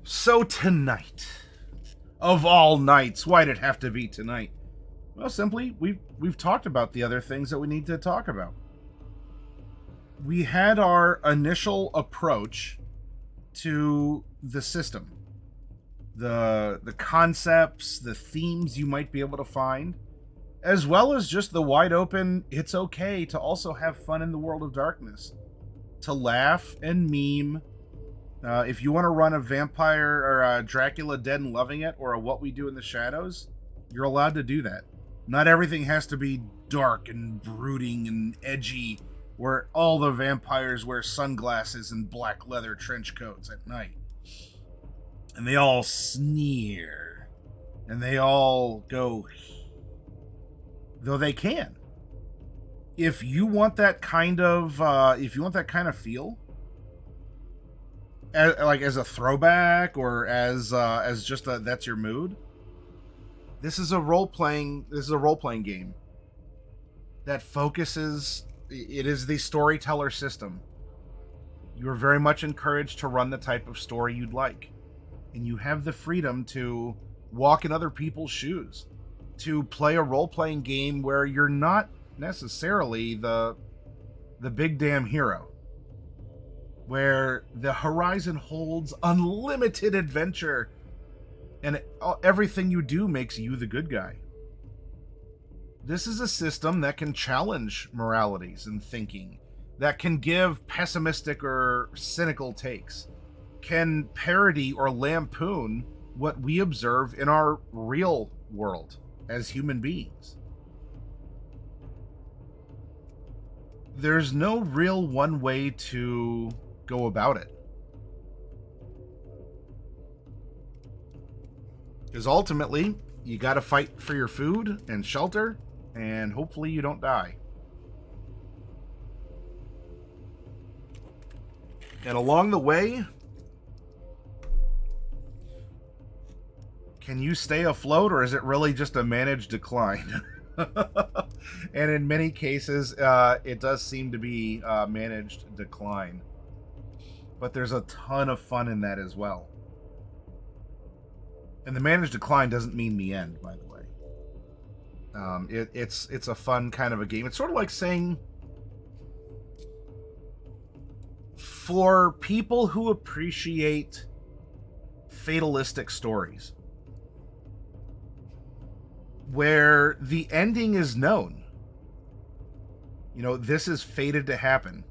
So tonight, of all nights, why did it have to be tonight? Well, simply we've talked about the other things that we need to talk about. We had our initial approach to the system, the concepts, the themes you might be able to find, as well as just the wide open. It's okay to also have fun in the world of darkness, to laugh and meme. If you want to run a vampire or a Dracula Dead and Loving It or a What We Do in the Shadows, you're allowed to do that. Not everything has to be dark and brooding and edgy, where all the vampires wear sunglasses and black leather trench coats at night. And they all sneer. And they all go, though they can. If you want that kind of feel, as a throwback or as just that's your mood. This is a role playing game that focuses. It is the storyteller system. You are very much encouraged to run the type of story you'd like, and you have the freedom to walk in other people's shoes, to play a role playing game where you're not necessarily the big damn hero, where the horizon holds unlimited adventure and everything you do makes you the good guy. This is a system that can challenge moralities and thinking, that can give pessimistic or cynical takes, can parody or lampoon what we observe in our real world as human beings. There's no real one way to go about it. Because ultimately, you got to fight for your food and shelter, and hopefully you don't die. And along the way, can you stay afloat, or is it really just a managed decline? And in many cases, it does seem to be managed decline. But there's a ton of fun in that as well. And the managed decline doesn't mean the end, by the way. It's a fun kind of a game. It's sort of like saying, for people who appreciate fatalistic stories, where the ending is known, this is fated to happen,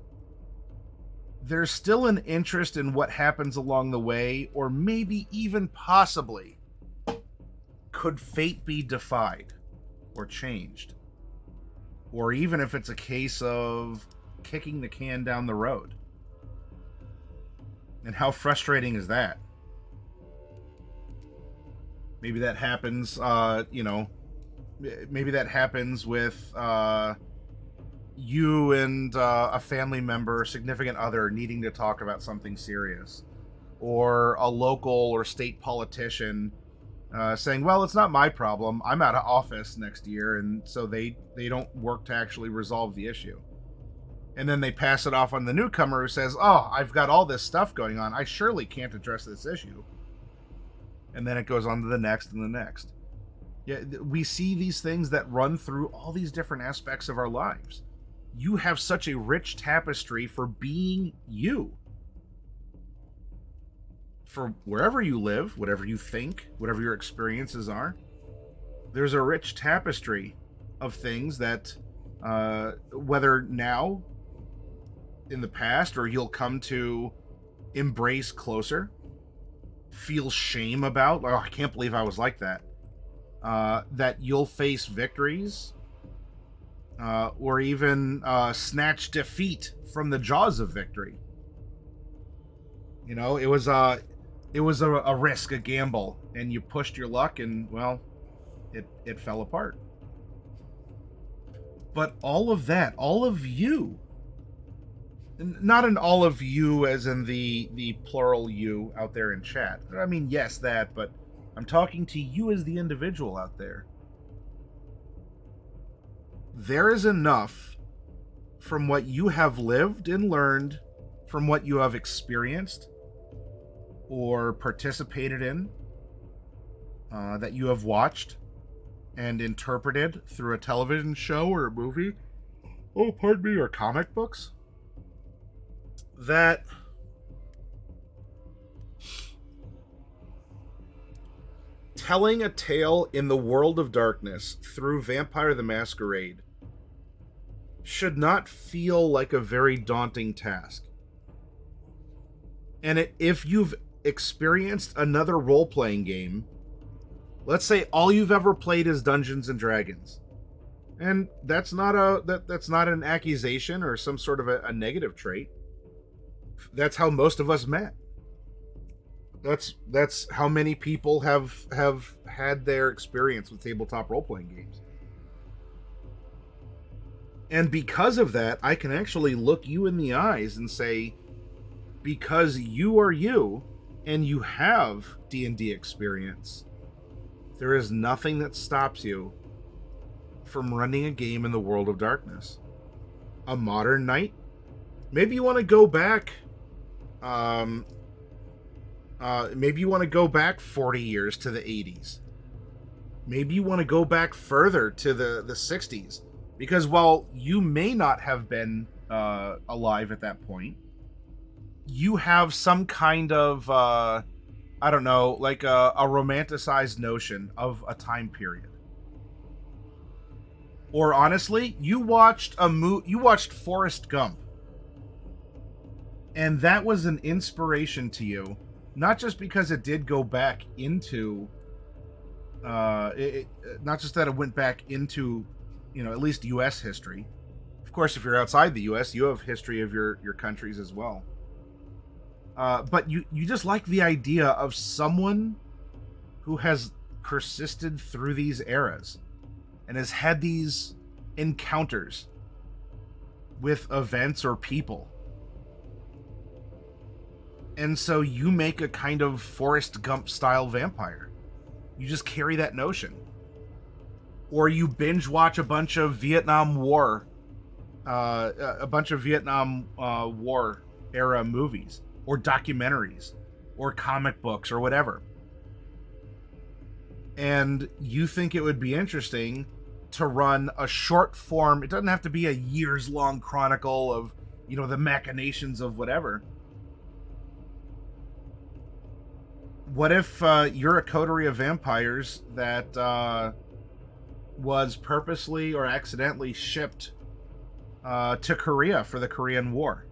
there's still an interest in what happens along the way, or maybe even possibly, could fate be defied or changed? Or even if it's a case of kicking the can down the road. And how frustrating is that? Maybe that happens, maybe that happens with you and a family member, significant other, needing to talk about something serious. Or a local or state politician saying, well, it's not my problem. I'm out of office next year, and so they don't work to actually resolve the issue. And then they pass it off on the newcomer who says, oh, I've got all this stuff going on. I surely can't address this issue. And then it goes on to the next and the next. Yeah, we see these things that run through all these different aspects of our lives. You have such a rich tapestry for being you. For wherever you live, whatever you think, whatever your experiences are, there's a rich tapestry of things that, whether now, in the past, or you'll come to embrace closer, feel shame about, oh, I can't believe I was like that, that you'll face victories, or even snatch defeat from the jaws of victory. It was a risk, a gamble, and you pushed your luck, and well, it fell apart. But all of that, all of you, not in all of you as in the plural you out there in chat. I mean, yes, that, but I'm talking to you as the individual out there. There is enough from what you have lived and learned, from what you have experienced, or participated in, that you have watched and interpreted through a television show or a movie, oh, pardon me, or comic books, that telling a tale in the world of darkness through Vampire the Masquerade should not feel like a very daunting task. And if you've experienced another role-playing game, let's say all you've ever played is Dungeons and Dragons, and that's not an accusation or some sort of a negative trait. That's how most of us met. That's how many people have had their experience with tabletop role-playing games. And because of that, I can actually look you in the eyes and say, because you are you and you have D&D experience, there is nothing that stops you from running a game in the world of darkness. A modern knight? Maybe you want to go back maybe you want to go back 40 years to the 80s. Maybe you want to go back further to the 60s. Because while you may not have been alive at that point, you have some kind of, I don't know, like a romanticized notion of a time period. Or honestly, you watched Forrest Gump. And that was an inspiration to you. Not just because it did go back into, not just that it went back into, at least U.S. history. Of course, if you're outside the U.S., you have history of your countries as well. But you just like the idea of someone who has persisted through these eras and has had these encounters with events or people. And so you make a kind of Forrest Gump style vampire. You just carry that notion. Or you binge watch a bunch of Vietnam War War era movies or documentaries or comic books or whatever. And you think it would be interesting to run a short form. It doesn't have to be a years long chronicle of, the machinations of whatever. What if you're a coterie of vampires that was purposely or accidentally shipped to Korea for the Korean War?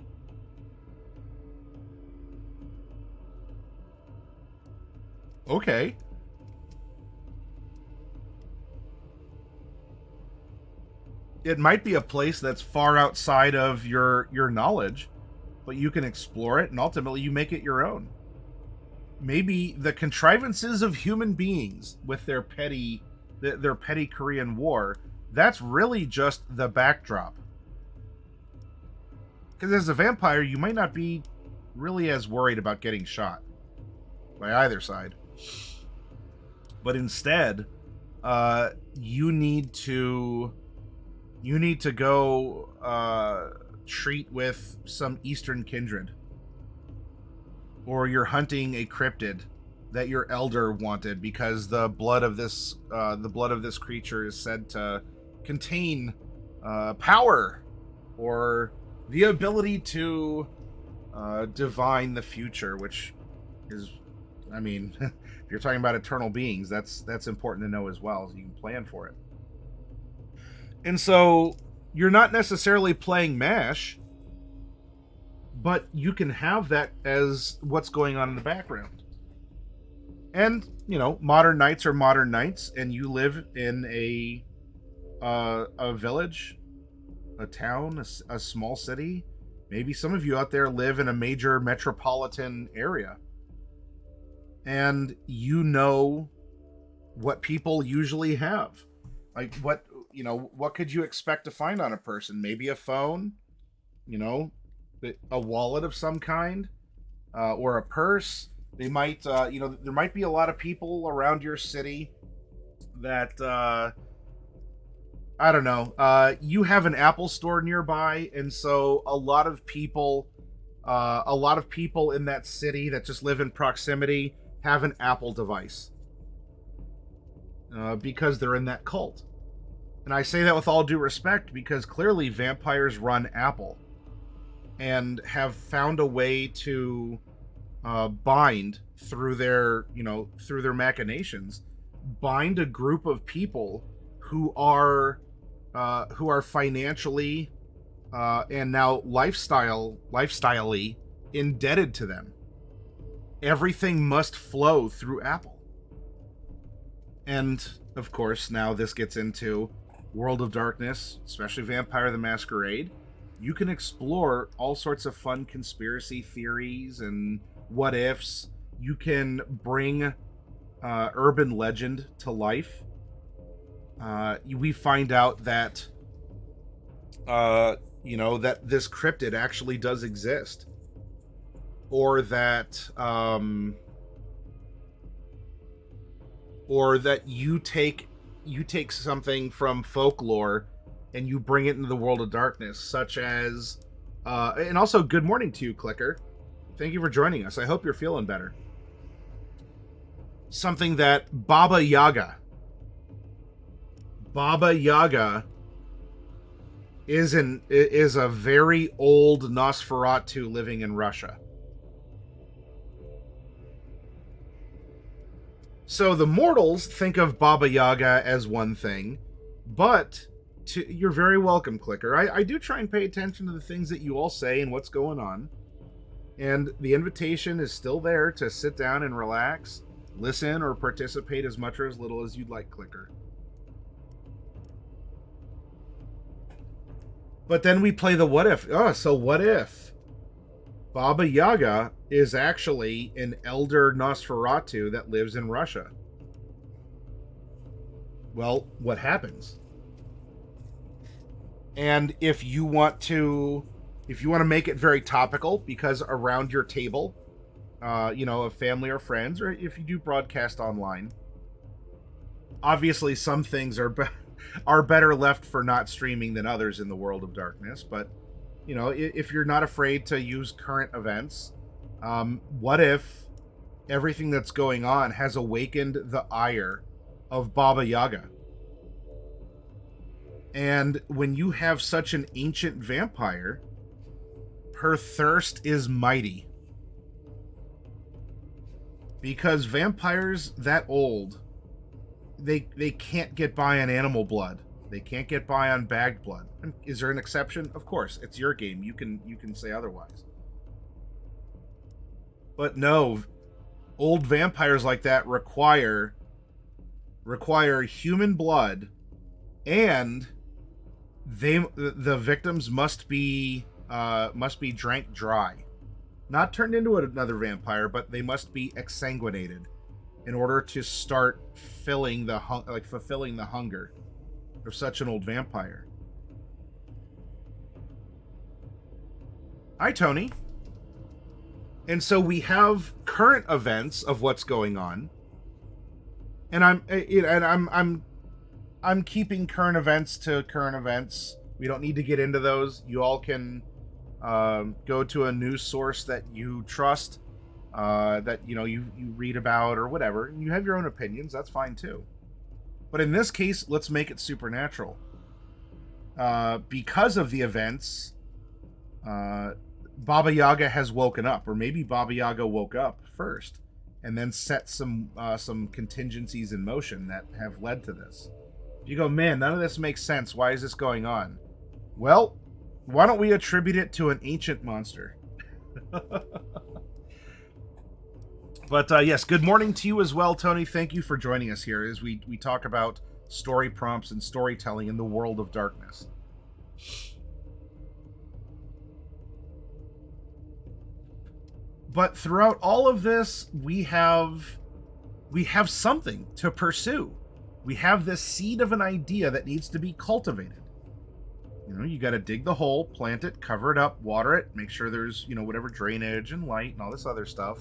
Okay. It might be a place that's far outside of your knowledge, but you can explore it and ultimately you make it your own. Maybe the contrivances of human beings with their petty Korean War, that's really just the backdrop. Because as a vampire, you might not be really as worried about getting shot by either side. But instead, you need to go treat with some Eastern kindred. Or you're hunting a cryptid that your elder wanted because the blood of this creature is said to contain power or the ability to divine the future, which is, if you're talking about eternal beings, that's important to know as well, so you can plan for it. And so you're not necessarily playing MASH, but you can have that as what's going on in the background. And, modern knights are modern knights, and you live in a village, a town, a small city. Maybe some of you out there live in a major metropolitan area. And you know what people usually have. Like, what could you expect to find on a person? Maybe a phone, a wallet of some kind, or a purse. They might, there might be a lot of people around your city that, I don't know, you have an Apple store nearby, and so a lot of people a lot of people in that city that just live in proximity have an Apple device because they're in that cult. And I say that with all due respect because clearly vampires run Apple and have found a way to bind through their, through their machinations, bind a group of people who are financially and now lifestylely indebted to them. Everything must flow through Apple. And of course, now this gets into World of Darkness, especially Vampire the Masquerade. You can explore all sorts of fun conspiracy theories and what ifs. You can bring urban legend to life. We find out that that this cryptid actually does exist, or that you take something from folklore and you bring it into the world of darkness, such as and also good morning to you, Clicker. Thank you for joining us. I hope you're feeling better. Something that Baba Yaga is a very old Nosferatu living in Russia. So the mortals think of Baba Yaga as one thing, but you're very welcome, Clicker. I do try and pay attention to the things that you all say and what's going on. And the invitation is still there to sit down and relax, listen, or participate as much or as little as you'd like, Clicker. But then we play the what if. So what if Baba Yaga is actually an elder Nosferatu that lives in Russia? Well, what happens? And if you want to make it very topical, because around your table, of family or friends, or if you do broadcast online, obviously some things are better left for not streaming than others in the world of darkness. But if you're not afraid to use current events, what if everything that's going on has awakened the ire of Baba Yaga? And when you have such an ancient vampire, her thirst is mighty. Because vampires that old, they can't get by on animal blood. They can't get by on bagged blood. And is there an exception? Of course, it's your game. You can say otherwise. But no, old vampires like that require human blood, and the victims must be drank dry. Not turned into another vampire, but they must be exsanguinated in order to start fulfilling the hunger of such an old vampire. Hi, Tony. And so we have current events of what's going on, and I'm keeping current events to current events. We don't need to get into those. You all can go to a news source that you trust, that you read about or whatever. You have your own opinions. That's fine too. But in this case, let's make it supernatural. Because of the events, Baba Yaga has woken up, or maybe Baba Yaga woke up first and then set some contingencies in motion that have led to this. You go, man, none of this makes sense. Why is this going on? Well, why don't we attribute it to an ancient monster? But yes, good morning to you as well, Tony. Thank you for joining us here as we talk about story prompts and storytelling in the world of darkness. But throughout all of this, we have something to pursue. We have this seed of an idea that needs to be cultivated. You got to dig the hole, plant it, cover it up, water it, make sure there's, whatever drainage and light and all this other stuff.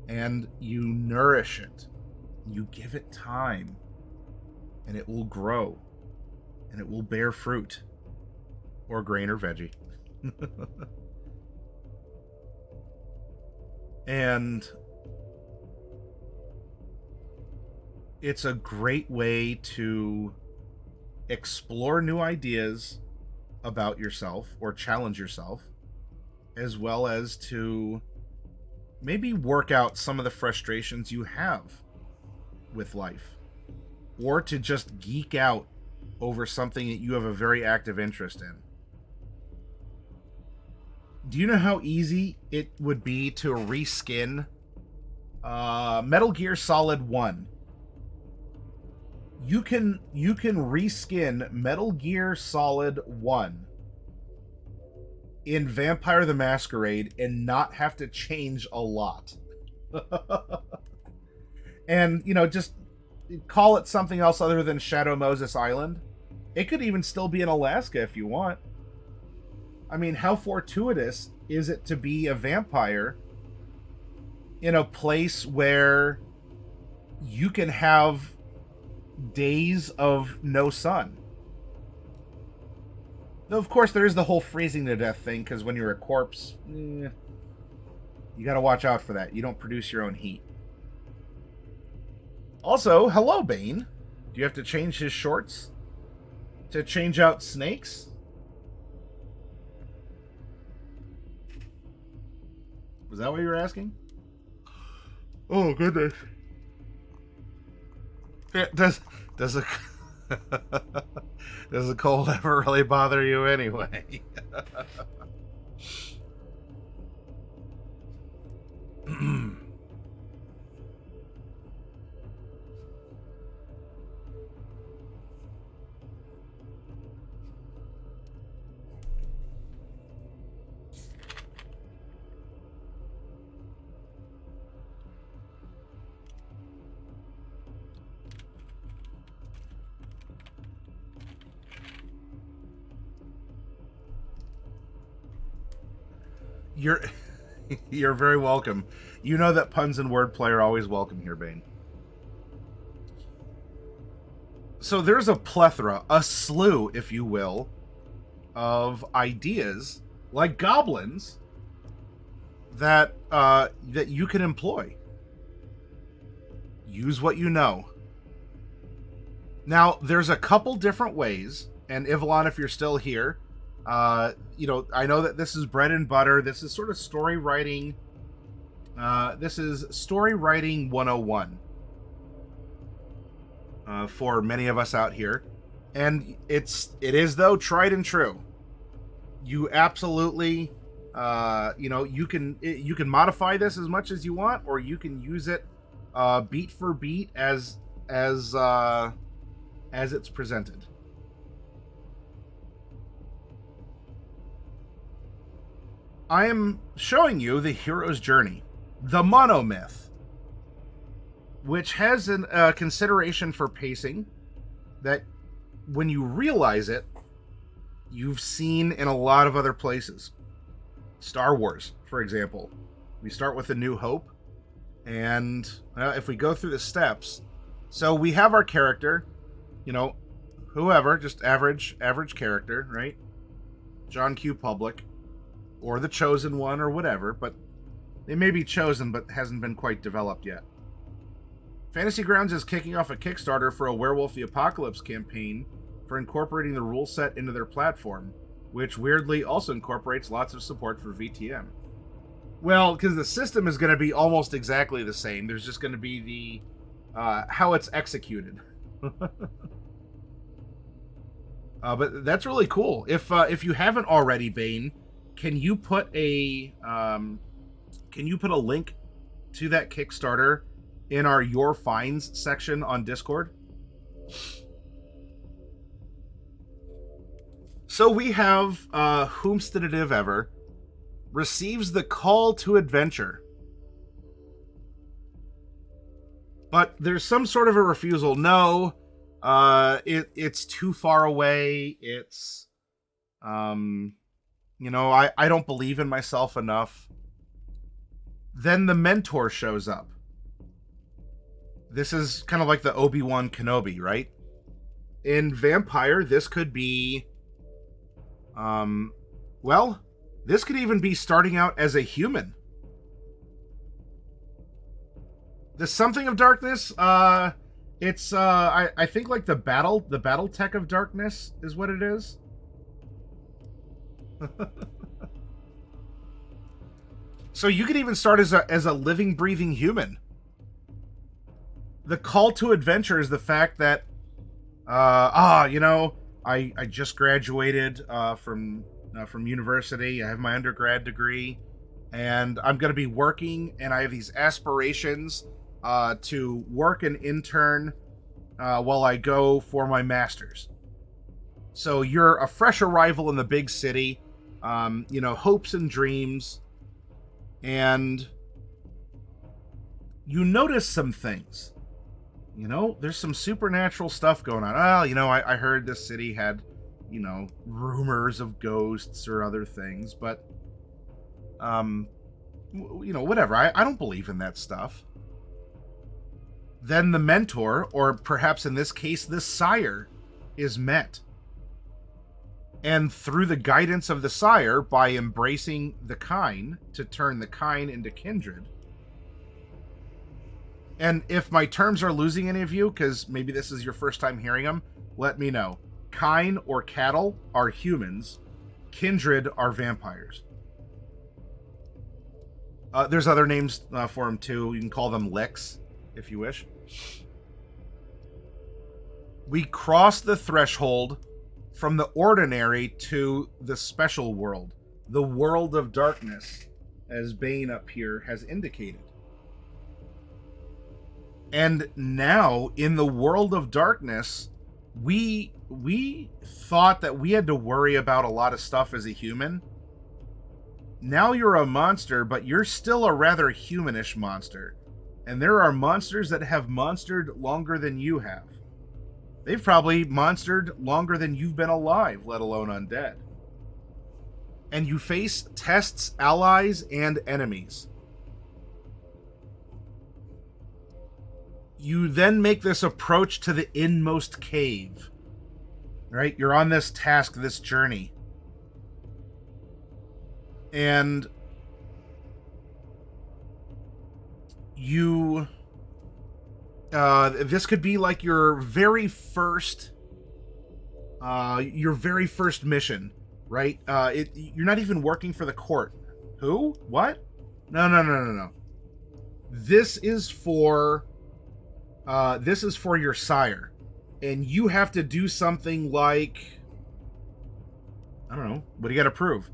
And you nourish it. You give it time. And it will grow. And it will bear fruit. Or grain or veggie. And it's a great way to explore new ideas about yourself or challenge yourself, as well as to maybe work out some of the frustrations you have with life, or to just geek out over something that you have a very active interest in. Do you know how easy it would be to reskin Metal Gear Solid 1? You can reskin Metal Gear Solid 1 in Vampire the Masquerade and not have to change a lot. And, just call it something else other than Shadow Moses Island. It could even still be in Alaska if you want. I mean, how fortuitous is it to be a vampire in a place where you can have days of no sun? Though, of course, there is the whole freezing to death thing, because when you're a corpse, you gotta watch out for that. You don't produce your own heat. Also, hello, Bane. Do you have to change his shorts to change out snakes? Was that what you were asking? Oh, goodness. Does a does the cold ever really bother you anyway? You're very welcome. You know that puns and wordplay are always welcome here, Bane. So there's a plethora, a slew, if you will, of ideas like goblins that that you can employ. Use what you know. Now, there's a couple different ways, and Ivalon, if you're still here, I know that this is bread and butter. This is sort of story writing. This is story writing 101 for many of us out here, and it is though tried and true. You absolutely, you can modify this as much as you want, or you can use it beat for beat as it's presented. I am showing you the hero's journey, the monomyth, which has a consideration for pacing that, when you realize it, you've seen in a lot of other places. Star Wars, for example. We start with A New Hope, and if we go through the steps, so we have our character, whoever, just average character, right? John Q. Public. Or the Chosen One, or whatever, but they may be chosen, but hasn't been quite developed yet. Fantasy Grounds is kicking off a Kickstarter for a Werewolf the Apocalypse campaign for incorporating the rule set into their platform, which weirdly also incorporates lots of support for VTM. Well, because the system is going to be almost exactly the same. There's just going to be the how it's executed. But that's really cool. If you haven't already, Bane, can you put a link to that Kickstarter in our Your Finds section on Discord? So we have Whomsteadative Ever receives the call to adventure. But there's some sort of a refusal. No, it's too far away. It's I don't believe in myself enough. Then the mentor shows up. This is kind of like the Obi-Wan Kenobi, right? In Vampire, this could be... this could even be starting out as a human. The something of darkness, it's I think like the battle tech of darkness is what it is. So you could even start as a living, breathing human. The call to adventure is the fact that I just graduated from university. I have my undergrad degree, and I'm going to be working, and I have these aspirations to work and intern while I go for my master's. So you're a fresh arrival in the big city, hopes and dreams, and you notice some things. There's some supernatural stuff going on. I heard this city had, rumors of ghosts or other things, but, whatever. I don't believe in that stuff. Then the mentor, or perhaps in this case, the sire, is met. And through the guidance of the sire, by embracing the kine to turn the kine into kindred. And if my terms are losing any of you, because maybe this is your first time hearing them, let me know. Kine or cattle are humans. Kindred are vampires. There's other names for them too. You can call them licks, if you wish. We cross the threshold from the ordinary to the special world. The world of darkness, as Bane up here has indicated. And now, in the world of darkness, we thought that we had to worry about a lot of stuff as a human. Now you're a monster, but you're still a rather humanish monster. And there are monsters that have monstered longer than you have. They've probably monstered longer than you've been alive, let alone undead. And you face tests, allies, and enemies. You then make this approach to the inmost cave. Right? You're on this task, this journey. And you... this could be like your very first mission, right? You're not even working for the court. Who? What? No. This is for your sire, and you have to do something like, I don't know, what do you got to prove?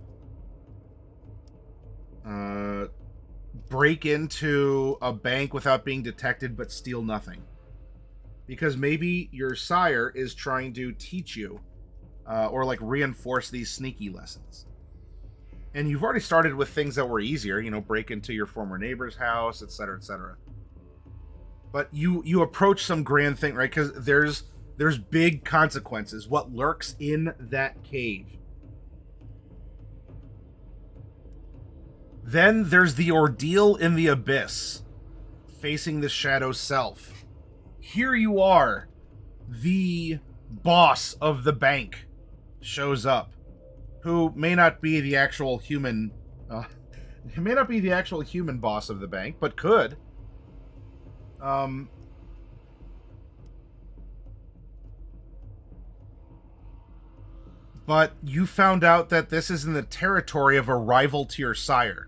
Break into a bank without being detected, but steal nothing. Because maybe your sire is trying to teach you, or like reinforce these sneaky lessons. And you've already started with things that were easier, break into your former neighbor's house, etc., etc. But you approach some grand thing, right? Because there's big consequences. What lurks in that cave? Then there's the ordeal in the abyss, facing the shadow self. Here you are, the boss of the bank shows up, who may not be the actual human, boss of the bank, but could. But you found out that this is in the territory of a rival to your sire.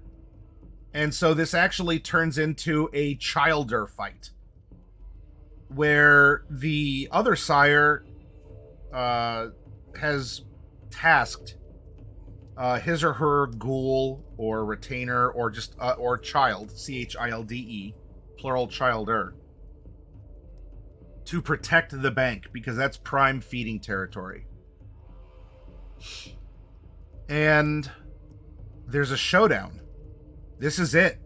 And so this actually turns into a childer fight, where the other sire has tasked his or her ghoul or retainer or just or child, childe, plural childer, to protect the bank, because that's prime feeding territory. And there's a showdown. This is it.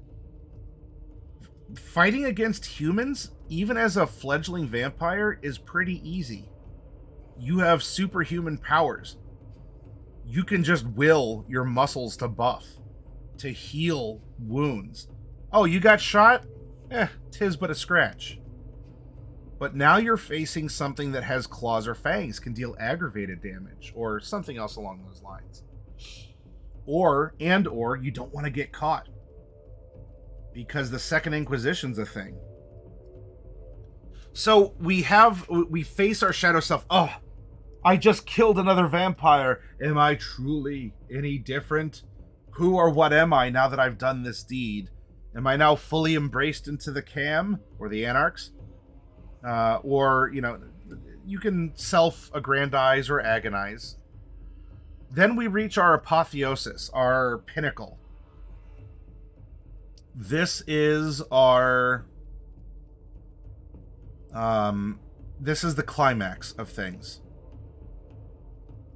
Fighting against humans, even as a fledgling vampire, is pretty easy. You have superhuman powers. You can just will your muscles to buff, to heal wounds. Oh, you got shot? 'Tis but a scratch. But now you're facing something that has claws or fangs, can deal aggravated damage, or something else along those lines. Or you don't want to get caught, because the Second Inquisition's a thing. So we face our shadow self. Oh, I just killed another vampire. Am I truly any different? Who or what am I now that I've done this deed? Am I now fully embraced into the cam or the anarchs? Or, you can self-aggrandize or agonize. Then we reach our apotheosis, our pinnacle. This is our... this is the climax of things.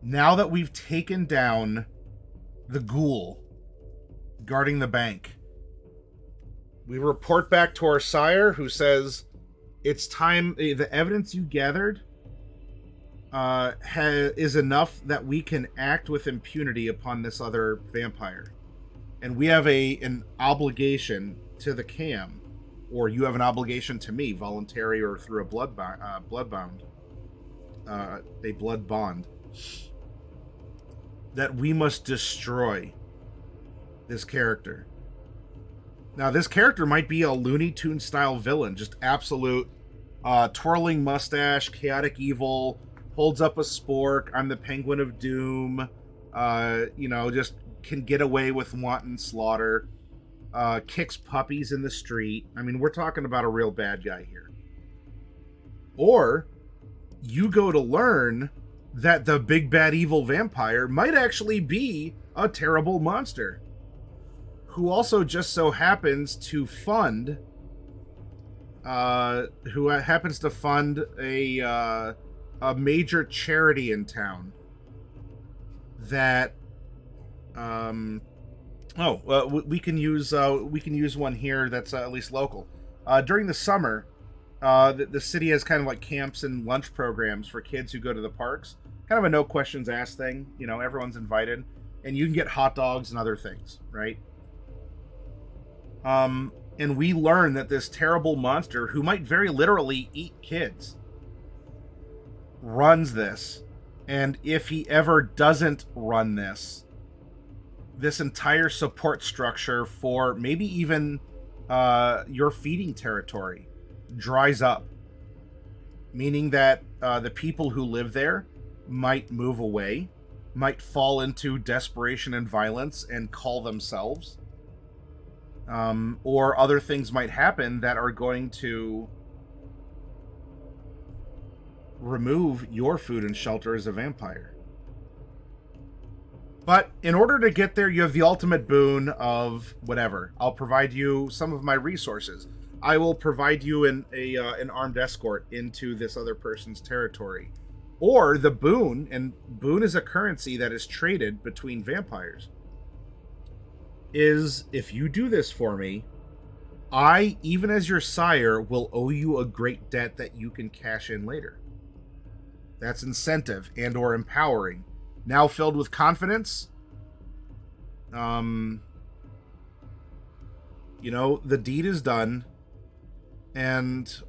Now that we've taken down the ghoul guarding the bank, we report back to our sire, who says, it's time, the evidence you gathered is enough that we can act with impunity upon this other vampire. And we have an obligation to the cam, or you have an obligation to me, voluntary or through a blood bond, that we must destroy this character. Now, this character might be a Looney Tunes style villain, just absolute twirling mustache, chaotic evil, holds up a spork, I'm the Penguin of Doom, just can get away with wanton slaughter, kicks puppies in the street. I mean, we're talking about a real bad guy here. Or you go to learn that the big bad evil vampire might actually be a terrible monster who also just so happens to fund a major charity in town that we can use one here that's at least local. During the summer, the city has kind of like camps and lunch programs for kids who go to the parks. Kind of a no questions asked thing. Everyone's invited, and you can get hot dogs and other things, right? And we learn that this terrible monster, who might very literally eat kids, runs this. And if he ever doesn't run this entire support structure for maybe even your feeding territory dries up, meaning that the people who live there might move away, might fall into desperation and violence and call themselves, or other things might happen that are going to remove your food and shelter as a vampire. But in order to get there, you have the ultimate boon of whatever. I'll provide you some of my resources. I will provide you an armed escort into this other person's territory. Or the boon, and boon is a currency that is traded between vampires, is if you do this for me, I, even as your sire, will owe you a great debt that you can cash in later. That's incentive and or empowering. Now filled with confidence, the deed is done, and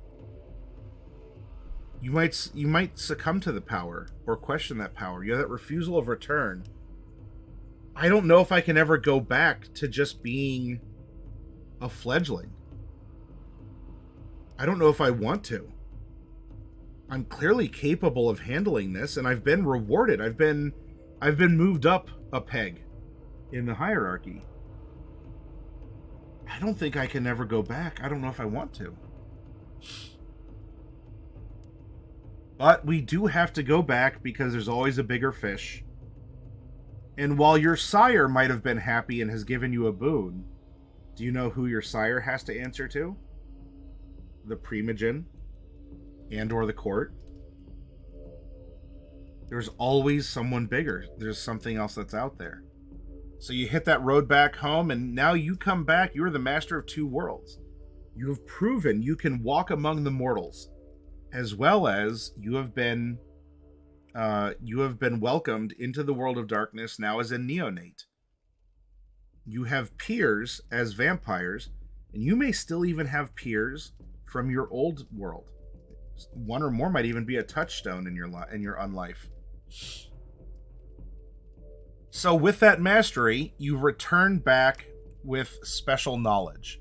you might succumb to the power or question that power. You have that refusal of return. I don't know if I can ever go back to just being a fledgling. I don't know if I want to. I'm clearly capable of handling this, and I've been rewarded. I've been moved up a peg in the hierarchy. I don't think I can ever go back. I don't know if I want to. But we do have to go back because there's always a bigger fish. And while your sire might have been happy and has given you a boon, do you know who your sire has to answer to? The Primogen and or the court. There's always someone bigger. There's something else that's out there. So you hit that road back home, and now you come back. You're the master of two worlds. You have proven you can walk among the mortals, as well as you have been welcomed into the world of darkness now as a neonate. You have peers as vampires, and you may still even have peers from your old world. One or more might even be a touchstone in your unlife. So with that mastery, you return back with special knowledge.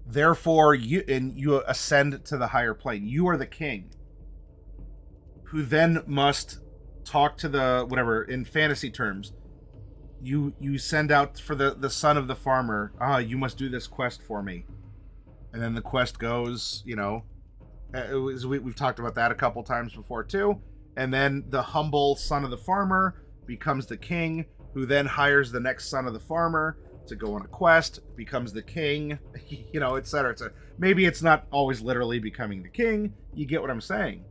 Therefore, you ascend to the higher plane. You are the king, who then must talk to the whatever in fantasy terms. You send out for the son of the farmer. You must do this quest for me, and then the quest goes. We've talked about that a couple times before too. And then the humble son of the farmer becomes the king, who then hires the next son of the farmer to go on a quest, becomes the king, etc. Maybe it's not always literally becoming the king. You get what I'm saying.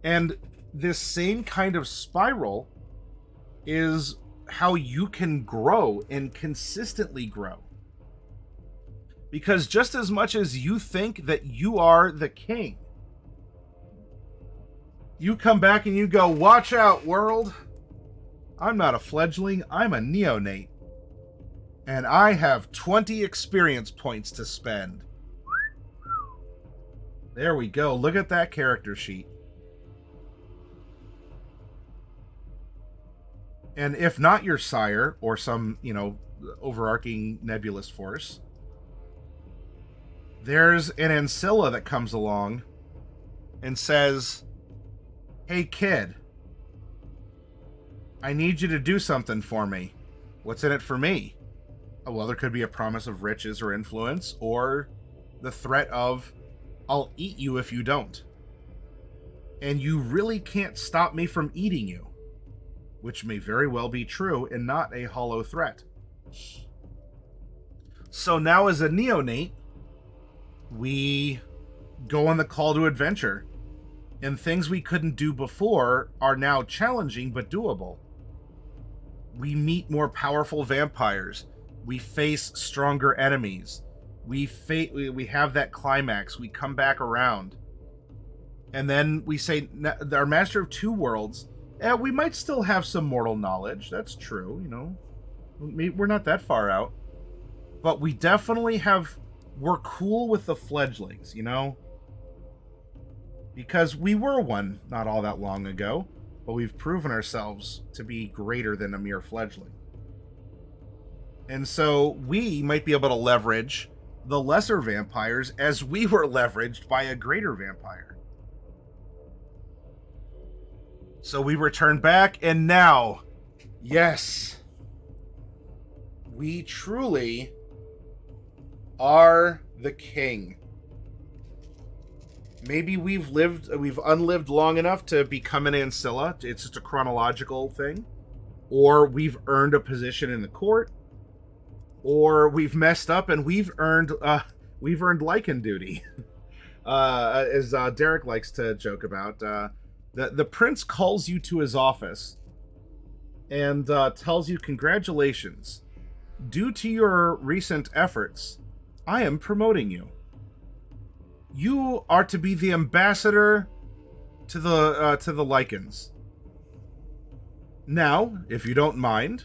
And this same kind of spiral is how you can grow and consistently grow. Because just as much as you think that you are the king, you come back and you go, watch out, world. I'm not a fledgling, I'm a neonate. And I have 20 experience points to spend. There we go. Look at that character sheet. And if not your sire or some, overarching nebulous force, there's an ancilla that comes along and says, hey, kid, I need you to do something for me. What's in it for me? Well, there could be a promise of riches or influence, or the threat of, I'll eat you if you don't. And you really can't stop me from eating you. Which may very well be true and not a hollow threat. So now as a neonate, we go on the call to adventure. And things we couldn't do before are now challenging but doable. We meet more powerful vampires. We face stronger enemies. We have that climax. We come back around. And then we say, our Master of Two Worlds, we might still have some mortal knowledge. That's true, We're not that far out. But we definitely we're cool with the fledglings, Because we were one not all that long ago, but we've proven ourselves to be greater than a mere fledgling. And so we might be able to leverage the lesser vampires as we were leveraged by a greater vampire. So we return back, and now, yes, we truly are the king. Maybe we've unlived long enough to become an ancilla. It's just a chronological thing. Or we've earned a position in the court. Or we've messed up and we've earned lichen duty. As Derek likes to joke about. The prince calls you to his office and tells you, congratulations. Due to your recent efforts, I am promoting you. You are to be the ambassador to the lichens. Now, if you don't mind,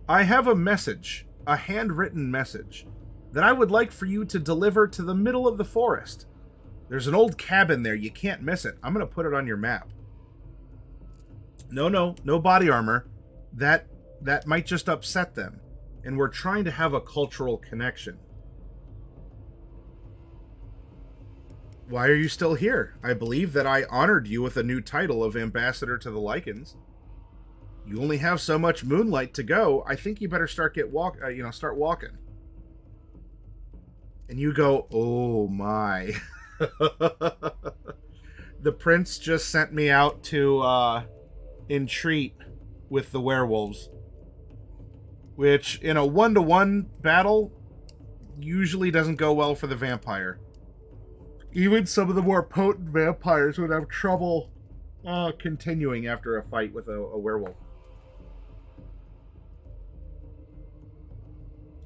I have a message, a handwritten message, that I would like for you to deliver to the middle of the forest. There's an old cabin there. You can't miss it. I'm going to put it on your map. No body armor. That might just upset them. And we're trying to have a cultural connection. Why are you still here? I believe that I honored you with a new title of Ambassador to the Lichens. You only have so much moonlight to go. I think you better start walking. And you go, oh my. The prince just sent me out to entreat with the werewolves. Which, in a 1-to-1 battle, usually doesn't go well for the vampire. Even some of the more potent vampires would have trouble continuing after a fight with a werewolf.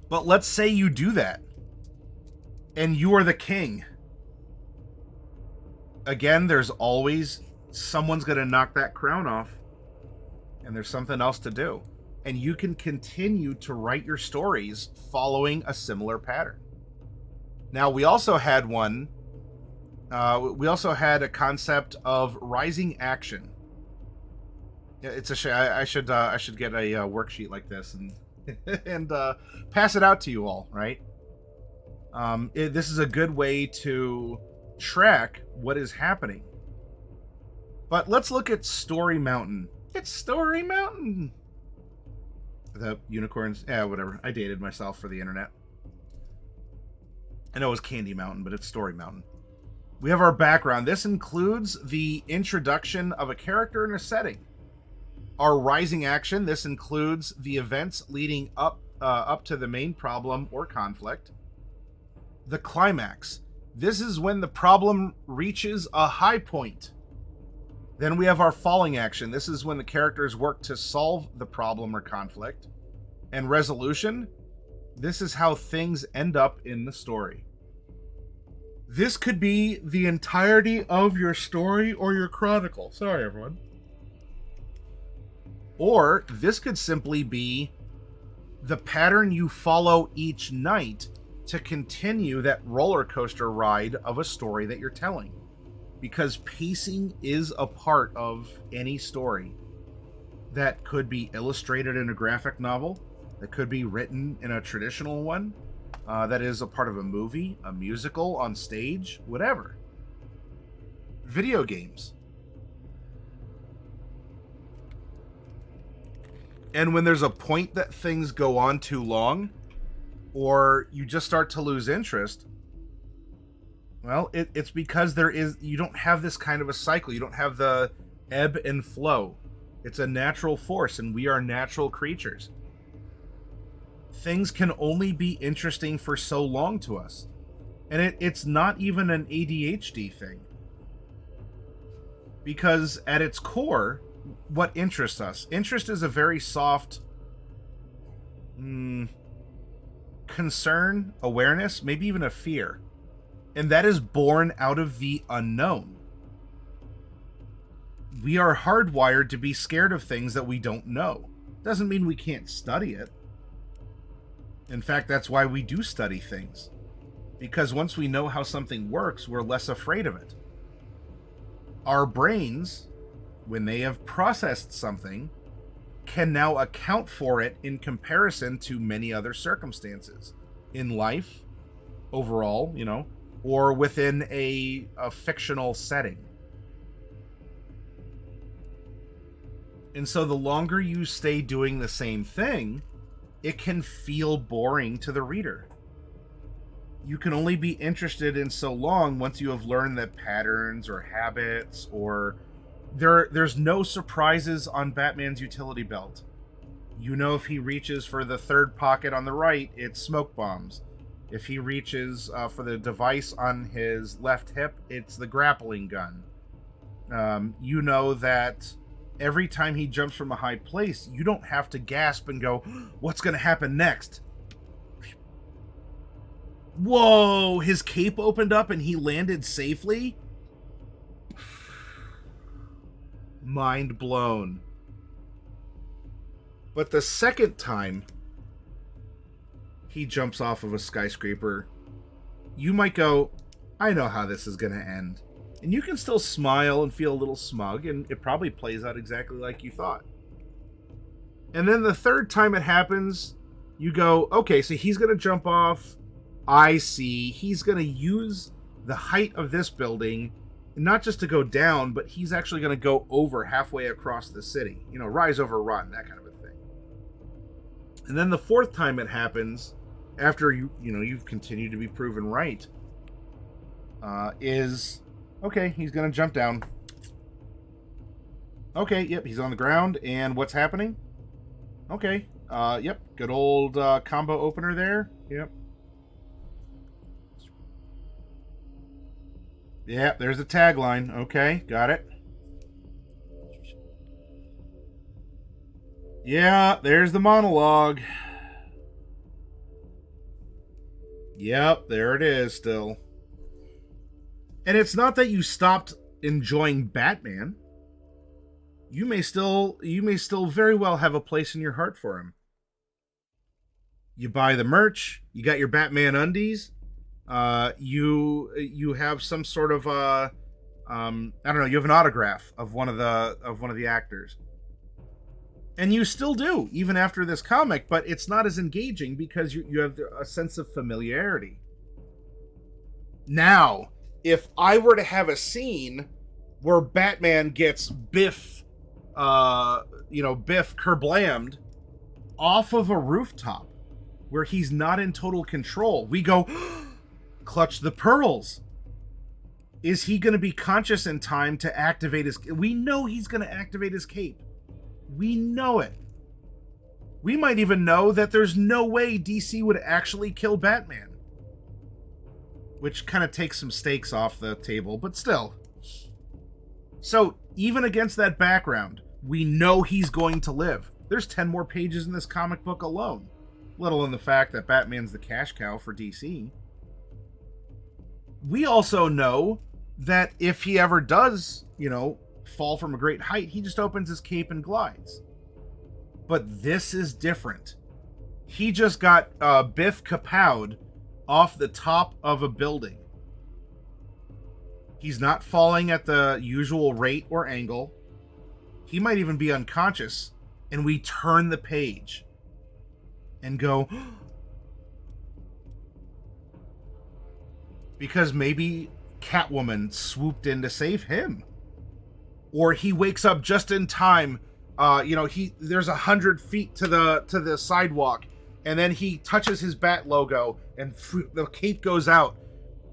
But let's say you do that. And you are the king. Again, there's always someone's going to knock that crown off. And there's something else to do. And you can continue to write your stories following a similar pattern. Now, we also had one... we also had a concept of rising action. It's a shame. I should get a worksheet like this and and pass it out to you all, right? This is a good way to track what is happening. But let's look at Story Mountain. It's Story Mountain. The unicorns. Yeah, whatever. I dated myself for the internet. I know it was Candy Mountain, but it's Story Mountain. We have our background. This includes the introduction of a character and a setting. Our rising action. This includes the events leading up to the main problem or conflict. The climax. This is when the problem reaches a high point. Then we have our falling action. This is when the characters work to solve the problem or conflict. And resolution. This is how things end up in the story. This could be the entirety of your story or your chronicle. Sorry, everyone. Or this could simply be the pattern you follow each night to continue that roller coaster ride of a story that you're telling. Because pacing is a part of any story. That could be illustrated in a graphic novel. That could be written in a traditional one. That is a part of a movie, a musical, on stage, whatever. Video games. And when there's a point that things go on too long, or you just start to lose interest, well, it's because you don't have this kind of a cycle. You don't have the ebb and flow. It's a natural force, and we are natural creatures. Things can only be interesting for so long to us. And it's not even an ADHD thing. Because at its core, what interests us? Interest is a very soft concern, awareness, maybe even a fear. And that is born out of the unknown. We are hardwired to be scared of things that we don't know. Doesn't mean we can't study it. In fact, that's why we do study things. Because once we know how something works, we're less afraid of it. Our brains, when they have processed something, can now account for it in comparison to many other circumstances. In life, overall, or within a fictional setting. And so the longer you stay doing the same thing, it can feel boring to the reader. You can only be interested in so long once you have learned that patterns or habits or there's no surprises on Batman's utility belt. You know, if he reaches for the third pocket on the right, it's smoke bombs. If he reaches for the device on his left hip, it's the grappling gun. You know that every time he jumps from a high place, you don't have to gasp and go, what's going to happen next? Whoa, his cape opened up and he landed safely? Mind blown. But the second time he jumps off of a skyscraper, you might go, I know how this is going to end. And you can still smile and feel a little smug, and it probably plays out exactly like you thought. And then the third time it happens, you go, okay, so he's going to jump off. I see. He's going to use the height of this building, not just to go down, but he's actually going to go over halfway across the city. Rise over run, that kind of a thing. And then the fourth time it happens, after you've continued to be proven right, is... okay, he's going to jump down. Okay, yep, he's on the ground. And what's happening? Okay, yep, good old combo opener there. Yep. Yeah, there's the tagline. Okay, got it. Yeah, there's the monologue. Yep, there it is still. And it's not that you stopped enjoying Batman. You may still very well have a place in your heart for him. You buy the merch, you got your Batman undies, you have some sort of I don't know, you have an autograph of one of the actors. And you still do, even after this comic, but it's not as engaging because you have a sense of familiarity. Now, if I were to have a scene where Batman gets Biff kerblammed off of a rooftop where he's not in total control, we go, clutch the pearls. Is he going to be conscious in time to activate his... We know he's going to activate his cape. We know it. We might even know that there's no way DC would actually kill Batman. Which kind of takes some stakes off the table, but still. So, even against that background, we know he's going to live. There's 10 more pages in this comic book alone. Let alone the fact that Batman's the cash cow for DC. We also know that if he ever does, fall from a great height, he just opens his cape and glides. But this is different. He just got Biff kapowed off the top of a building. He's not falling at the usual rate or angle. He might even be unconscious. And we turn the page and go, because maybe Catwoman swooped in to save him. Or he wakes up just in time. There's 100 feet to the sidewalk, and then he touches his bat logo, and the cape goes out,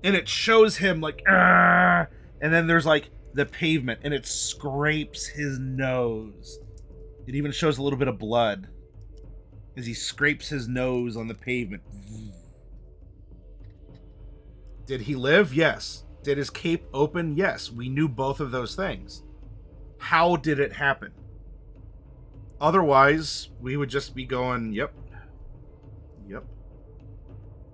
and it shows him like, and then there's like the pavement, and it scrapes his nose. It even shows a little bit of blood as he scrapes his nose on the pavement. Did he live? Yes. Did his cape open? Yes. We knew both of those things. How did it happen? Otherwise, we would just be going, yep.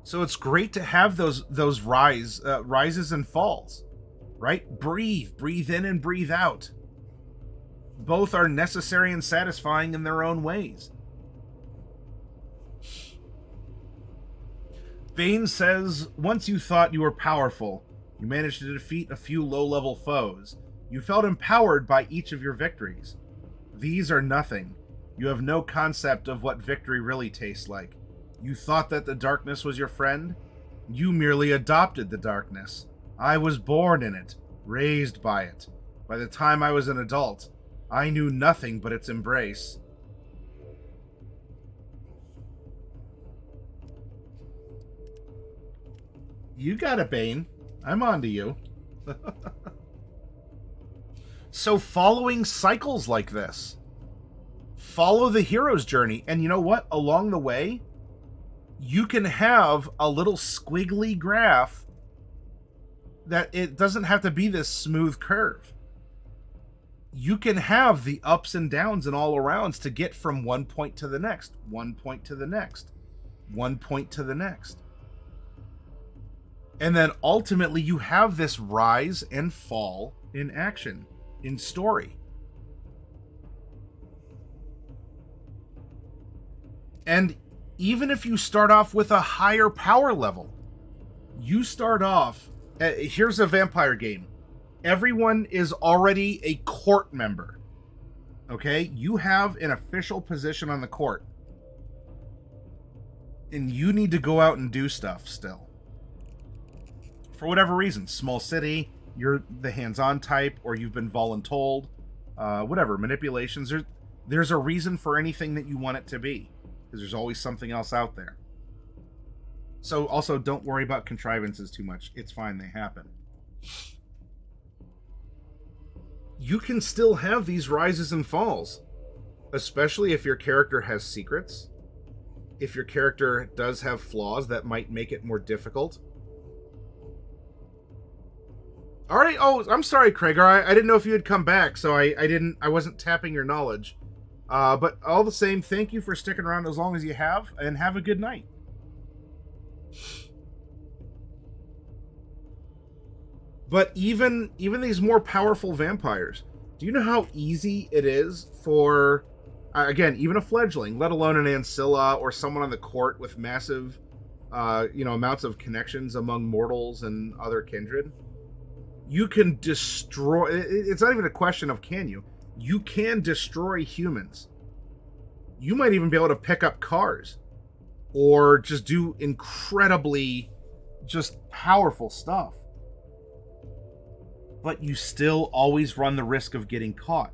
So it's great to have those rises and falls, right? Breathe in and breathe out. Both are necessary and satisfying in their own ways. Bane says, once you thought you were powerful, you managed to defeat a few low-level foes. You felt empowered by each of your victories. These are nothing. You have no concept of what victory really tastes like. You thought that the darkness was your friend? You merely adopted the darkness. I was born in it, raised by it. By the time I was an adult, I knew nothing but its embrace. You got it, Bane. I'm on to you. So following cycles like this, follow the hero's journey, and you know what? Along the way, you can have a little squiggly graph that it doesn't have to be this smooth curve. You can have the ups and downs and all arounds to get from one point to the next, one point to the next, one point to the next. And then ultimately you have this rise and fall in action, in story. And even if you start off with a higher power level, you start off, here's a vampire game. Everyone is already a court member. Okay? You have an official position on the court. And you need to go out and do stuff still. For whatever reason. Small city, you're the hands-on type, or you've been voluntold. Whatever, manipulations. There's a reason for anything that you want it to be. Because there's always something else out there. So also don't worry about contrivances too much. It's fine, they happen. You can still have these rises and falls. Especially if your character has secrets. If your character does have flaws that might make it more difficult. Alright, oh, I'm sorry, Craig. I didn't know if you had come back, so I wasn't tapping your knowledge. But all the same, thank you for sticking around as long as you have, and have a good night. But even these more powerful vampires, do you know how easy it is for, again, even a fledgling, let alone an Ancilla or someone on the court with massive, amounts of connections among mortals and other kindred? You can destroy, it's not even a question of can you. You can destroy humans. You might even be able to pick up cars. Or just do incredibly just powerful stuff. But you still always run the risk of getting caught,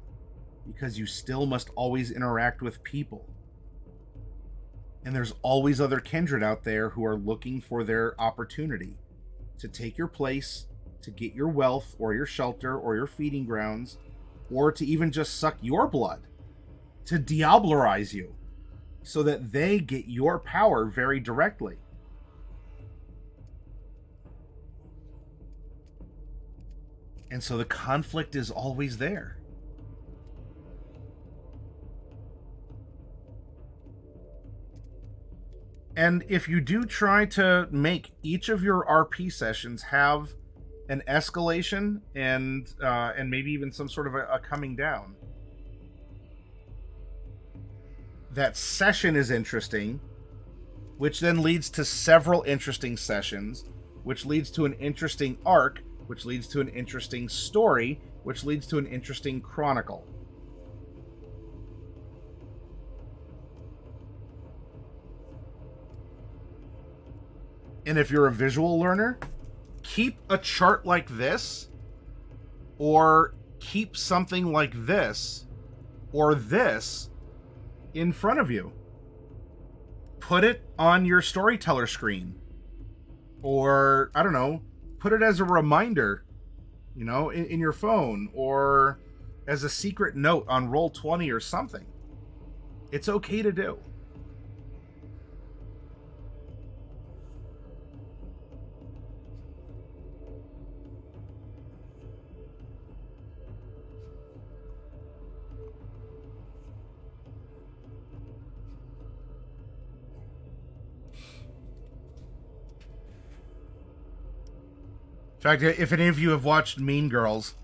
because you still must always interact with people. And there's always other kindred out there who are looking for their opportunity to take your place, to get your wealth or your shelter or your feeding grounds, or to even just suck your blood, to diablerize you, so that they get your power very directly. And so the conflict is always there. And if you do try to make each of your RP sessions have an escalation and maybe even some sort of a coming down, that session is interesting, which then leads to several interesting sessions, which leads to an interesting arc, which leads to an interesting story, which leads to an interesting chronicle. And if you're a visual learner, keep a chart like this, or keep something like this, or this in front of you. Put it on your storyteller screen. Or, I don't know, put it as a reminder, in your phone, or as a secret note on Roll20 or something. It's okay to do. In fact, if any of you have watched Mean Girls,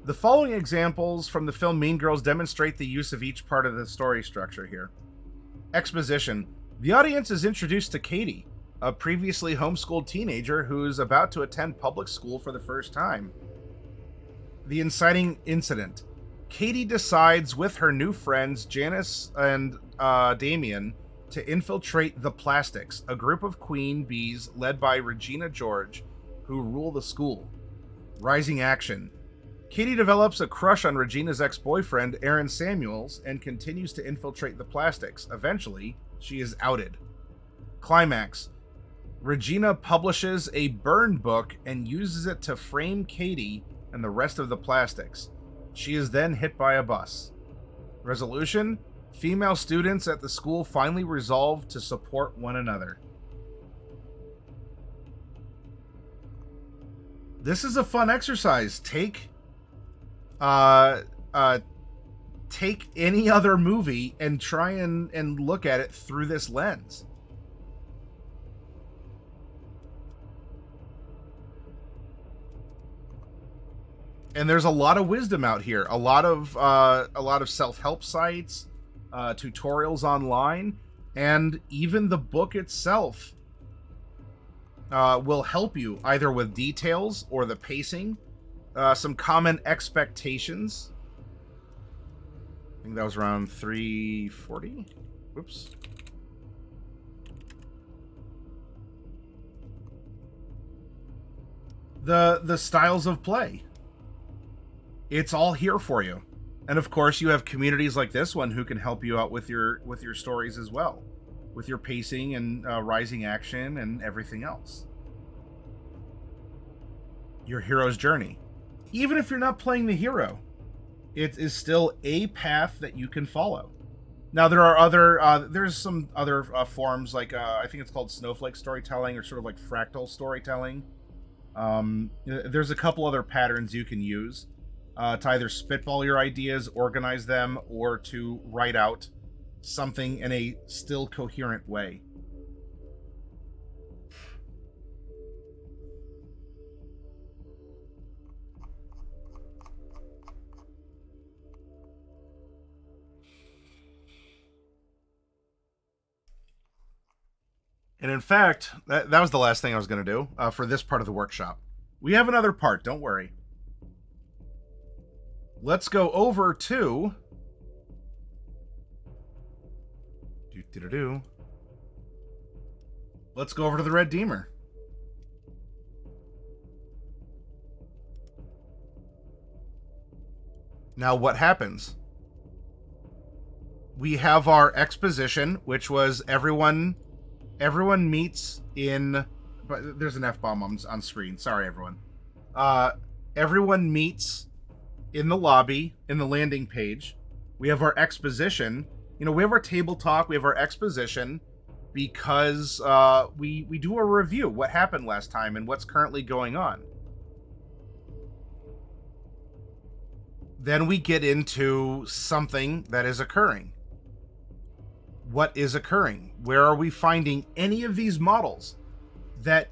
the following examples from the film Mean Girls demonstrate the use of each part of the story structure here. Exposition. The audience is introduced to Katie, a previously homeschooled teenager who's about to attend public school for the first time. The inciting incident. Katie decides with her new friends, Janice and Damien, to infiltrate the Plastics, a group of queen bees led by Regina George, who rule the school. Rising action. Katie develops a crush on Regina's ex-boyfriend, Aaron Samuels, and continues to infiltrate the Plastics. Eventually, she is outed. Climax. Regina publishes a burn book and uses it to frame Katie and the rest of the Plastics. She is then hit by a bus. Resolution. Female students at the school finally resolve to support one another. This is a fun exercise. Take any other movie and try and look at it through this lens. And there's a lot of wisdom out here. A lot of self-help sites, tutorials online, and even the book itself will help you either with details or the pacing, some common expectations. I think that was around 340. Whoops. The styles of play. It's all here for you. And of course, you have communities like this one who can help you out with your stories as well, with your pacing and rising action and everything else. Your hero's journey. Even if you're not playing the hero, it is still a path that you can follow. Now, there are there's some other forms, like I think it's called snowflake storytelling, or sort of like fractal storytelling. There's a couple other patterns you can use to either spitball your ideas, organize them, or to write out something in a still coherent way. And in fact, that was the last thing I was going to do for this part of the workshop. We have another part, don't worry. Let's go over to... Let's go over to the Red Deemer. Now, what happens? We have our exposition, which was everyone meets in... But there's an F-bomb on screen. Sorry, everyone. Everyone meets in the lobby, in the landing page. We have our exposition. You know, we have our table talk. We have our exposition because we do a review. What happened last time and what's currently going on. Then we get into something that is occurring. What is occurring? Where are we finding any of these models that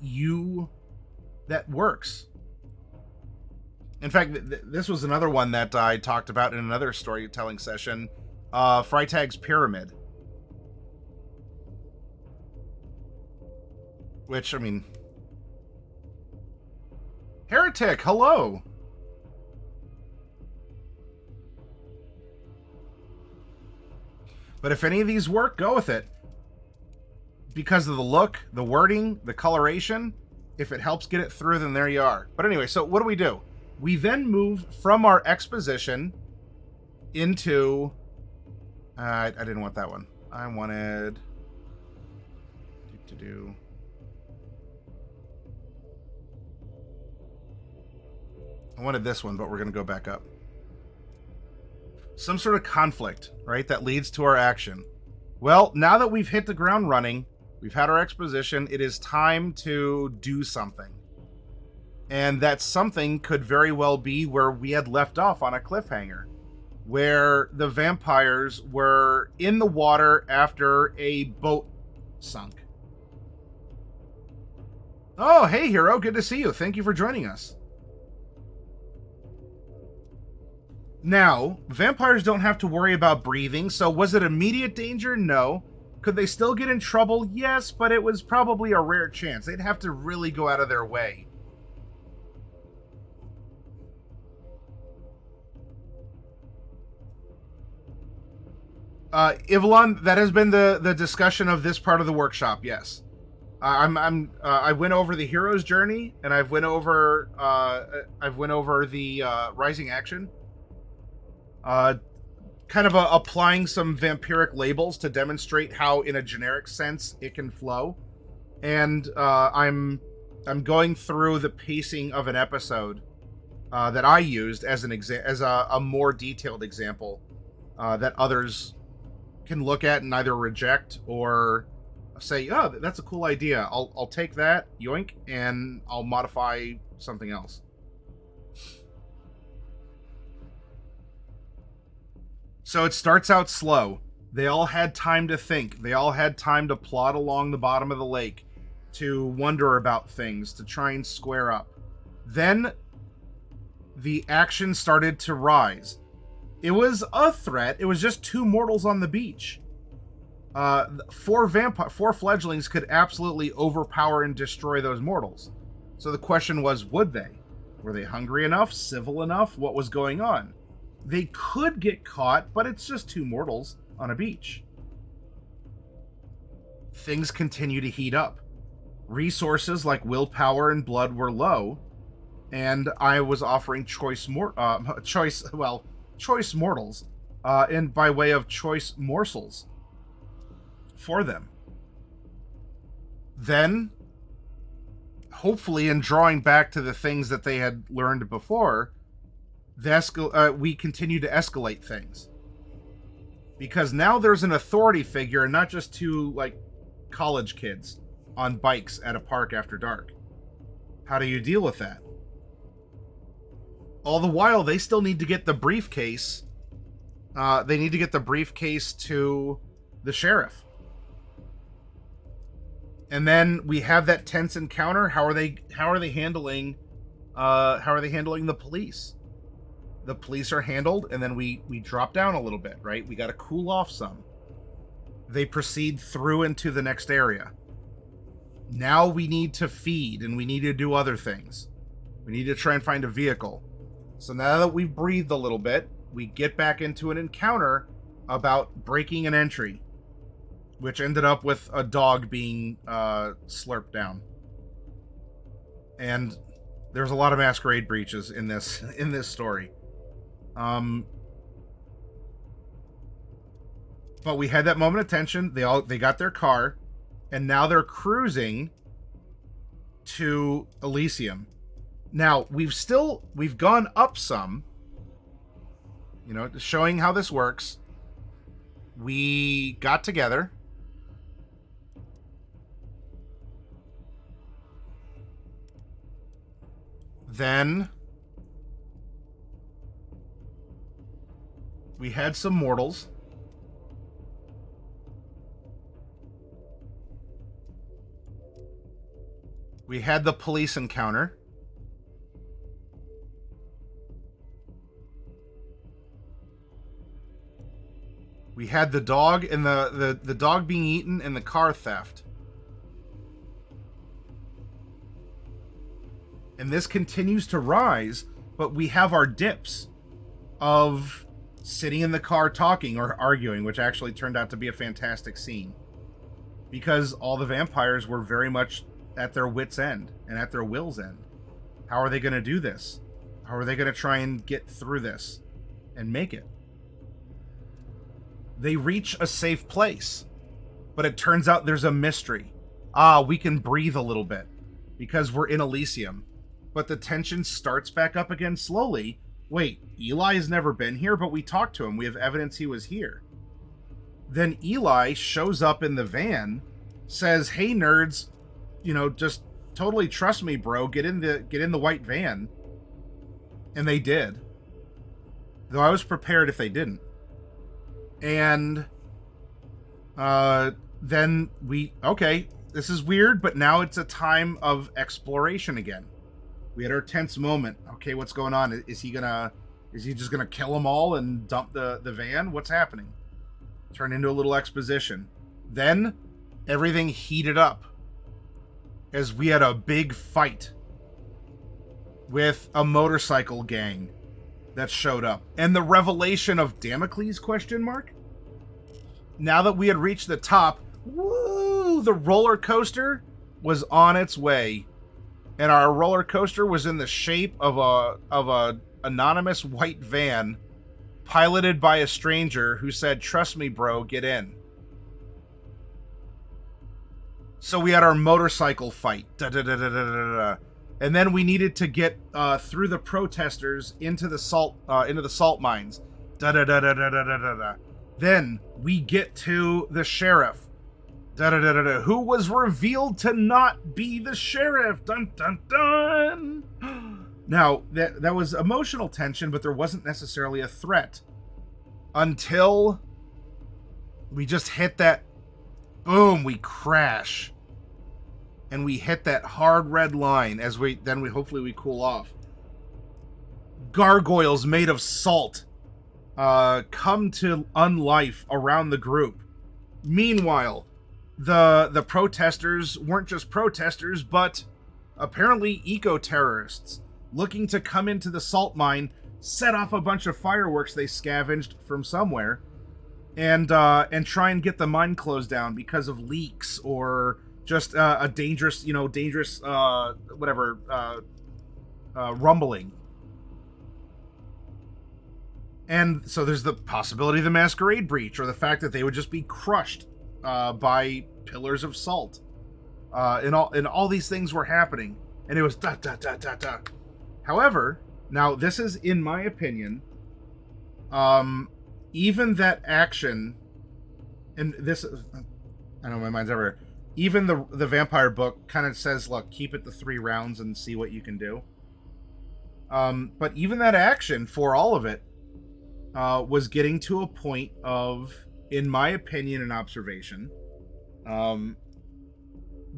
works? In fact, this was another one that I talked about in another storytelling session, Freitag's Pyramid. Which, I mean... Heretic, hello! But if any of these work, go with it. Because of the look, the wording, the coloration, if it helps get it through, then there you are. But anyway, so what do? We then move from our exposition into... I didn't want that one. I wanted... I wanted this one, but we're going to go back up. Some sort of conflict, right, that leads to our action. Well, now that we've hit the ground running, we've had our exposition, it is time to do something. And that something could very well be where we had left off on a cliffhanger, where the vampires were in the water after a boat sunk. Oh, hey, Hero, good to see you. Thank you for joining us. Now, vampires don't have to worry about breathing, so was it immediate danger? No. Could they still get in trouble? Yes, but it was probably a rare chance. They'd have to really go out of their way. Ivalon, that has been the discussion of this part of the workshop, yes. I went over the hero's journey, and I've went over the rising action. Kind of applying some vampiric labels to demonstrate how, in a generic sense, it can flow. And I'm going through the pacing of an episode that I used as a more detailed example that others can look at and either reject or say, "Oh, that's a cool idea. I'll take that, yoink, and I'll modify something else." So it starts out slow. They all had time to think. They all had time to plod along the bottom of the lake, to wonder about things, to try and square up. Then the action started to rise. It was a threat. It was just two mortals on the beach. Four fledglings could absolutely overpower and destroy those mortals. So the question was, would they? Were they hungry enough? Civil enough? What was going on? They could get caught, but it's just two mortals on a beach. Things continue to heat up. Resources like willpower and blood were low, and I was offering choice mortals, and by way of choice morsels for them. Then, hopefully in drawing back to the things that they had learned before, we continue to escalate things. Because now there's an authority figure and not just two, like, college kids on bikes at a park after dark. How do you deal with that? All the while, they still need to get the briefcase. They need to get the briefcase to the sheriff. And then we have that tense encounter. How are they handling the police? The police are handled, and then we drop down a little bit, right? We got to cool off some. They proceed through into the next area. Now we need to feed, and we need to do other things. We need to try and find a vehicle. So now that we've breathed a little bit, we get back into an encounter about breaking an entry, which ended up with a dog being slurped down. And there's a lot of Masquerade breaches in this story. Um, but we had that moment of tension. They got their car, and now they're cruising to Elysium. Now we've gone up some, showing how this works. We got together. Then we had some mortals. We had the police encounter. We had the dog and the dog being eaten and the car theft. And this continues to rise, but we have our dips of sitting in the car talking or arguing, which actually turned out to be a fantastic scene. Because all the vampires were very much at their wits' end and at their will's end. How are they going to do this? How are they going to try and get through this and make it? They reach a safe place, but it turns out there's a mystery. We can breathe a little bit because we're in Elysium. But the tension starts back up again slowly. Wait, Eli has never been here, but we talked to him. We have evidence he was here. Then Eli shows up in the van, says, "Hey nerds, just totally trust me, bro. Get in the white van." And they did. Though I was prepared if they didn't. And then this is weird, but now it's a time of exploration again. We had our tense moment. Okay, what's going on? Is he just gonna kill them all and dump the van? What's happening? Turn into a little exposition. Then everything heated up as we had a big fight with a motorcycle gang that showed up. And the revelation of Damocles ? Now that we had reached the top, woo, the roller coaster was on its way. And our roller coaster was in the shape of a anonymous white van piloted by a stranger who said, "Trust me, bro, get in." So we had our motorcycle fight. And then we needed to get through the protesters into the salt mines. Then we get to the sheriff. Who was revealed to not be the sheriff. Dun dun dun. Now, that was emotional tension, but there wasn't necessarily a threat. Until we just hit that boom, we crash. And we hit that hard red line as we hopefully we cool off. Gargoyles made of salt come to unlife around the group. Meanwhile, the protesters weren't just protesters, but apparently eco-terrorists looking to come into the salt mine, set off a bunch of fireworks they scavenged from somewhere, and try and get the mine closed down because of leaks or just a dangerous rumbling. And so there's the possibility of the Masquerade breach, or the fact that they would just be crushed by pillars of salt. And all these things were happening, and it was da da da da da. However, now this is in my opinion, even that action, and this, I know my mind's everywhere. Even the vampire book kind of says, look, keep it to 3 rounds and see what you can do. But even that action, for all of it, was getting to a point of, in my opinion and observation,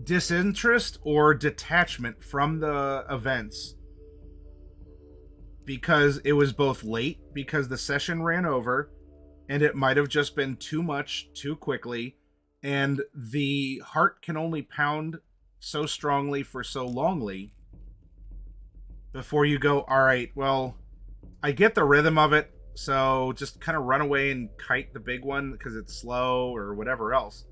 disinterest or detachment from the events. Because it was both late, because the session ran over, and it might have just been too much, too quickly, and the heart can only pound so strongly for so longly before you go, all right, well, I get the rhythm of it, so just kind of run away and kite the big one because it's slow or whatever else.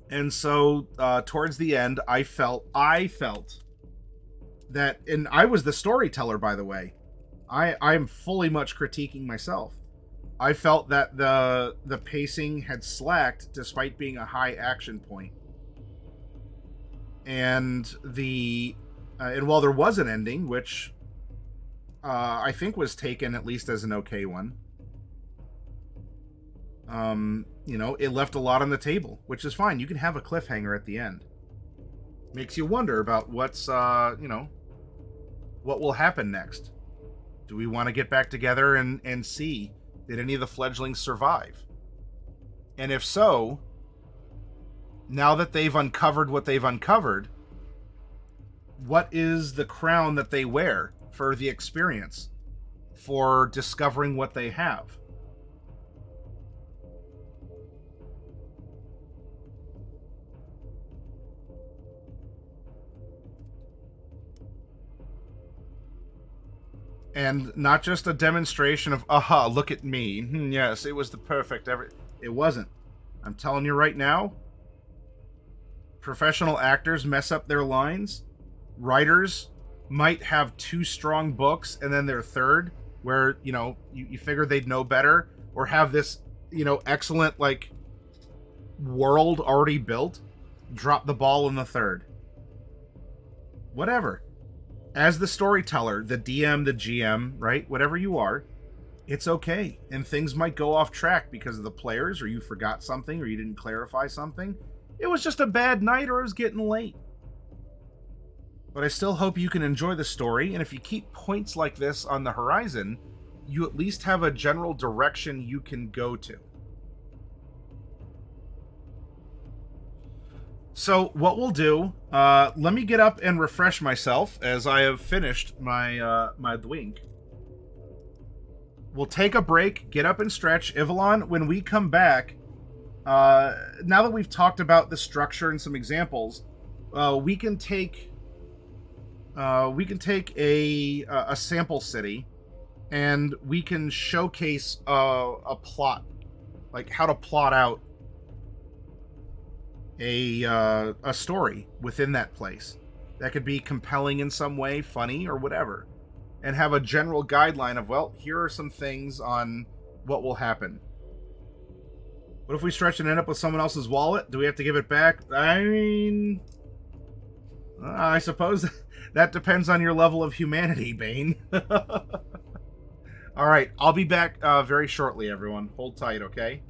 And so towards the end, I felt that, and I was the storyteller, by the way. I'm fully much critiquing myself. I felt that the pacing had slacked despite being a high action point. And and while there was an ending, which I think was taken at least as an okay one, it left a lot on the table, which is fine. You can have a cliffhanger at the end. Makes you wonder about what's, what will happen next. Do we want to get back together and see, did any of the fledglings survive? And if so, now that they've uncovered what they've uncovered, what is the crown that they wear for the experience, for discovering what they have? And not just a demonstration of, aha, look at me. Yes, it was the perfect It wasn't. I'm telling you right now, professional actors mess up their lines. Writers might have two strong books and then their third, where, you figure they'd know better, or have this, excellent, world already built, drop the ball in the third. Whatever. As the storyteller, the DM, the GM, right? Whatever you are, it's okay. And things might go off track because of the players, or you forgot something, or you didn't clarify something. It was just a bad night, or it was getting late. But I still hope you can enjoy the story, and if you keep points like this on the horizon, you at least have a general direction you can go to. So what we'll do, let me get up and refresh myself as I have finished my my drink. We'll take a break, get up and stretch. Ivalon, when we come back, now that we've talked about the structure and some examples, we can take a sample city, and we can showcase a plot, like how to plot out a story within that place that could be compelling in some way, funny, or whatever, and have a general guideline of, well, here are some things on what will happen. What if we stretch and end up with someone else's wallet? Do we have to give it back? I mean, I suppose that depends on your level of humanity, Bane. All right, I'll be back very shortly, everyone. Hold tight, okay?